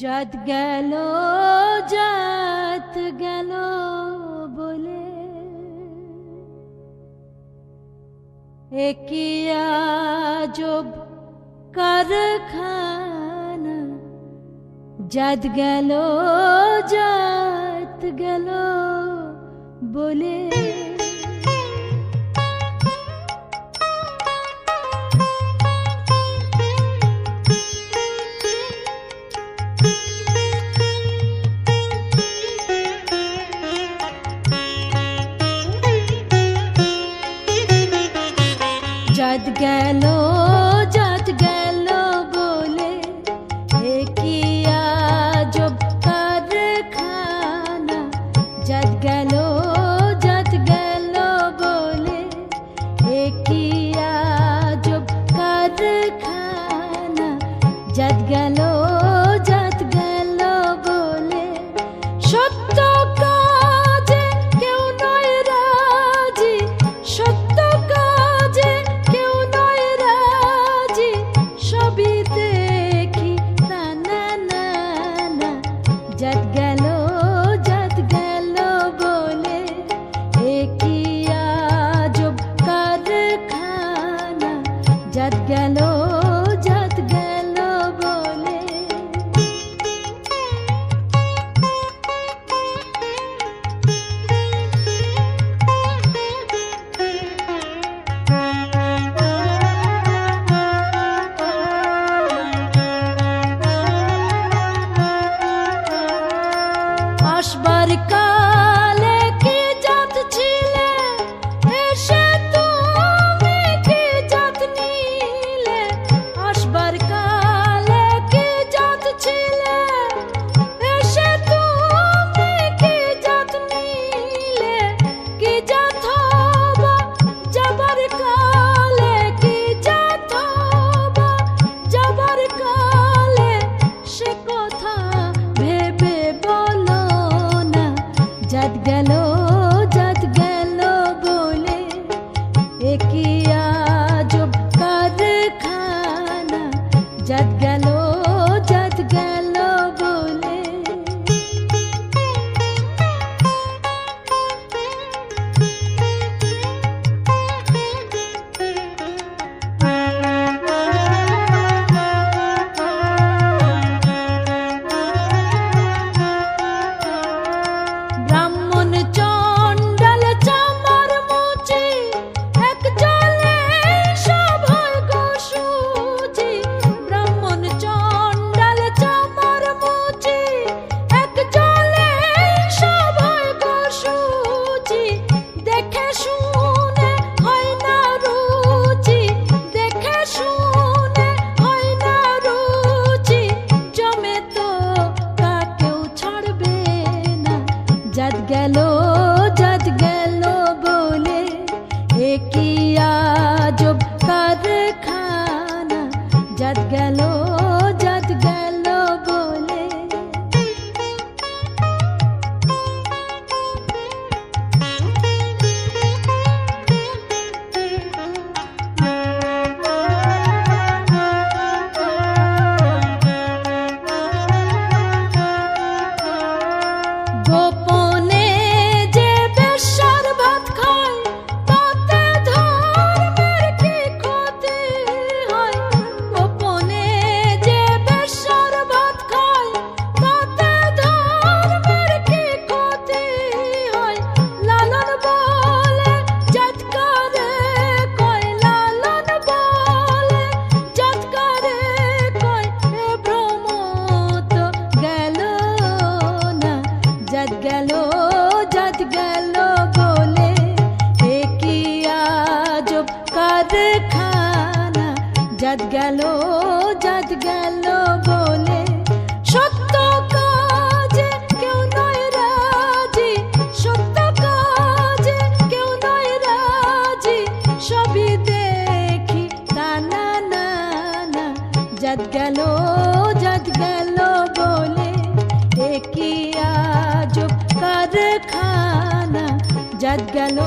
জাত গেল জাত গেল বলে একই আজব কারখানা। জাত গেল বলে জাত গেল বলে একই আজব কারখানা। জাত গেল বলে একই আজব কারখানা। জাত গেল বলে সত্য কাজে কেউ নয় রাজি, সত্য কাজে কেউ নয় রাজি, সবই দেখি না না না না। জাত গেল বলে একই আজব কারখানা। জাত গেল বলে আসবার কালে কি জাত ছিলে, এসে তুমি কি জাত নিলে। আসবার কালে কি জাত ছিলে, এসে তুমি কি জাত নিলে। কি জাত হবা যাবার কালে, কি জাত হবা যাবার কালে, সে কথা ভেবে বলো না। জাত গেল বলে একই আজব কারখানা। জাত গেল বলে ব্রাহ্মণ চণ্ডাল চামার মুচি, এক জলে সব হয় গো সুচি। ব্রাহ্মণ চণ্ডাল চামার মুচি, এক জলে সব হয় গো সুচি। দেখে শুনে হয় না রুচি, দেখে শুনে হয় না রুচি, জমে তো কাকেও ছাড়বে না। জাত গেল বলে একই আজব কারখানা। জাত গেল বলে গোপনে যে বেশ্যার ভাত খায়, তাতে ধর্মের কি ক্ষতি হয়। গোপনে যে বেশ্যার ভাত খায়, তাতে ধর্মের কি ক্ষতি হয়। লালন বলে জাতকারে কয়, লালন বলে জাতকারে কয়, এ ভ্রম তো গেল না। জাত গেল বলে একই আজব কারখানা। জাত গেল বলে সত্য কাজে কেউ নয় রাজি, সত্য কাজে কেউ নয় রাজি, সবই দেখি তা না না না। জাত গেল বলে একই আজব কারখানা। জাত গেল